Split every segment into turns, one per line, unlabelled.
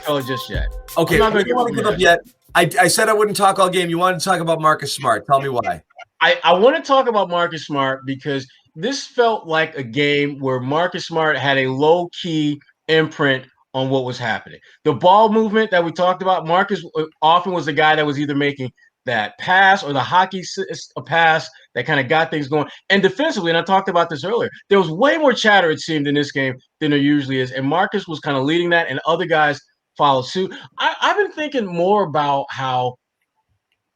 color just yet.
Okay,
I'm not
we don't want to give up yet. I said I wouldn't talk all game. You wanted to talk about Marcus Smart. Tell me why.
I want to talk about Marcus Smart because this felt like a game where Marcus Smart had a low-key imprint on what was happening. The ball movement that we talked about, Marcus often was the guy that was either making that pass or the hockey pass that kind of got things going. And defensively, and I talked about this earlier, there was way more chatter, it seemed, in this game than there usually is. And Marcus was kind of leading that, and other guys followed suit. I've been thinking more about how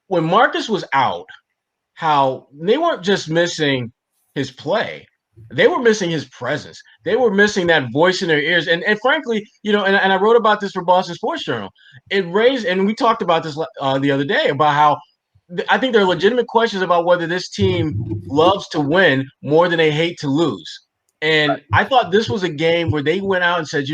when Marcus was out, how they weren't just missing his play, they were missing his presence. They were missing that voice in their ears. And frankly, and I wrote about this for Boston Sports Journal. It raised, and we talked about this the other day, about how I think there are legitimate questions about whether this team loves to win more than they hate to lose. And I thought this was a game where they went out and said,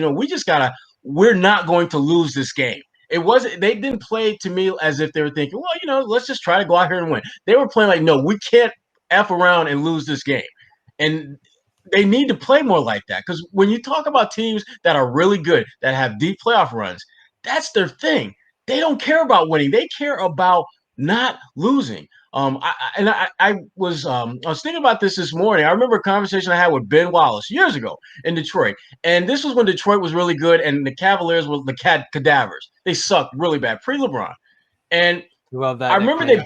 we're not going to lose this game. It wasn't, they didn't play to me as if they were thinking, well, let's just try to go out here and win. They were playing like, no, we can't F around and lose this game. And they need to play more like that. Because when you talk about teams that are really good, that have deep playoff runs, that's their thing. They don't care about winning. They care about not losing. I was thinking about this morning. I remember a conversation I had with Ben Wallace years ago in Detroit, and this was when Detroit was really good, and the Cavaliers were the cadavers. They sucked really bad pre-LeBron, and I remember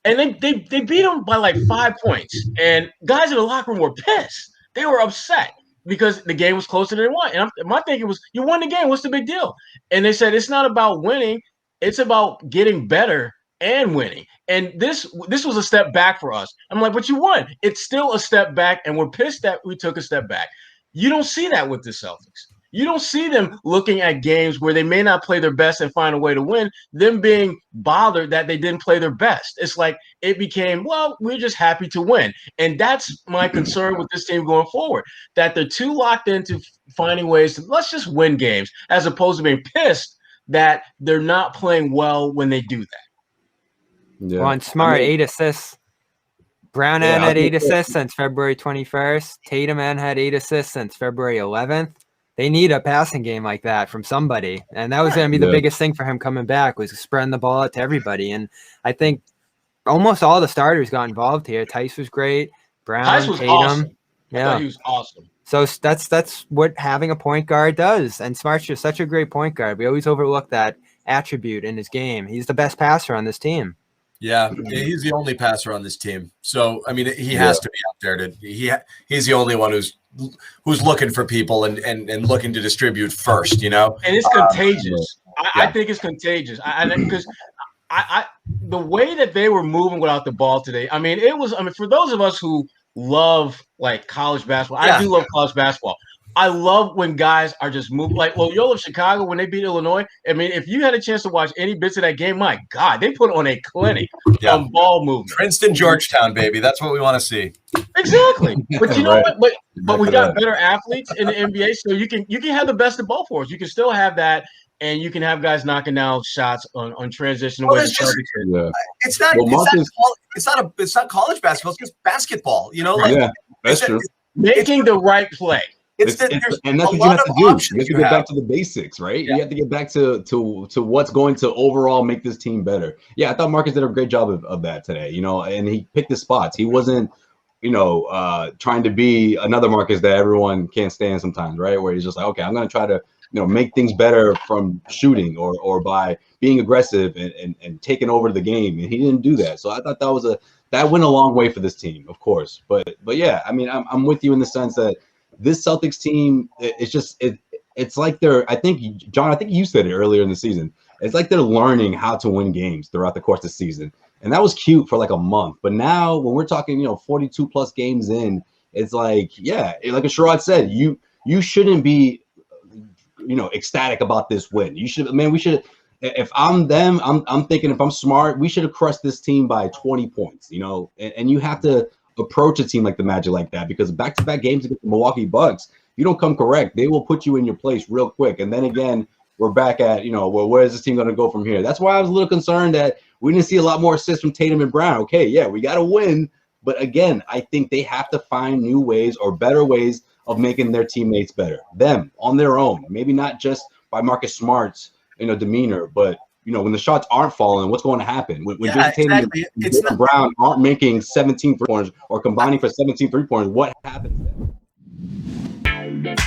and they beat them by like 5 points, and guys in the locker room were pissed. They were upset because the game was closer than they won. And my thinking was, you won the game. What's the big deal? And they said it's not about winning. It's about getting better and winning. And this was a step back for us. I'm like, but you won. It's still a step back, and we're pissed that we took a step back. You don't see that with the Celtics. You don't see them looking at games where they may not play their best and find a way to win, them being bothered that they didn't play their best. It's like it became, well, we're just happy to win. And that's my concern with this team going forward, that they're too locked into finding ways to let's just win games as opposed to being pissed that they're not playing well when they do that.
Yeah. Well, and Smart, 8 assists. Brown had 8 assists since February 21st. Tatum had 8 assists since February 11th. They need a passing game like that from somebody. And that was going to be the biggest thing for him coming back, was spreading the ball out to everybody. And I think almost all the starters got involved here. Tice was great. Brown,
Tice was
Tatum.
Awesome. I thought he was awesome.
So that's what having a point guard does. And Smart's just such a great point guard. We always overlook that attribute in his game. He's the best passer on this team.
Yeah, he's the only passer on this team. So, I mean, he has to be out there. He's the only one who's looking for people and looking to distribute first,
And it's contagious. I think it's contagious. Because the way that they were moving without the ball today, for those of us who love like college basketball, I do love college basketball. I love when guys are just moving. Like Loyola Chicago, when they beat Illinois, if you had a chance to watch any bits of that game, my God, they put on a clinic on ball movement.
Princeton, Georgetown, baby. That's what we want to see.
Exactly. But you know what? But we got better athletes in the NBA, so you can have the best of both worlds. You can still have that, and you can have guys knocking down shots on transition.
Well, it's not college basketball. It's just basketball.
That's true.
Making the right play.
And that's what you have to do. You have to get back to the basics, right? You have to get back to what's going to overall make this team better. Yeah, I thought Marcus did a great job of that today, and he picked his spots. He wasn't, trying to be another Marcus that everyone can't stand sometimes, right? Where he's just like, okay, I'm going to try to, make things better from shooting or by being aggressive and taking over the game. And he didn't do that. So I thought that went a long way for this team, of course. But yeah, I'm with you in the sense that this Celtics team, it's like I think you said it earlier in the season. It's like they're learning how to win games throughout the course of the season. And that was cute for like a month. But now when we're talking, 42 plus games in, it's like, like Sherrod said, you shouldn't be, ecstatic about this win. We should, if I'm them, I'm thinking if I'm Smart, we should have crushed this team by 20 points, and you have to approach a team like the Magic like that, because back-to-back games against the Milwaukee Bucks, you don't come correct, they will put you in your place real quick. And then again, we're back at, where is this team going to go from here? That's why I was a little concerned that we didn't see a lot more assists from Tatum and Brown. Okay, yeah, we got to win. But again, I think they have to find new ways or better ways of making their teammates better. Them, on their own. Maybe not just by Marcus Smart's demeanor, but when the shots aren't falling, what's going to happen? When Jason Tatum and Jaylen Brown aren't making 17 3-pointers or combining for 17 3-pointers, what happens then?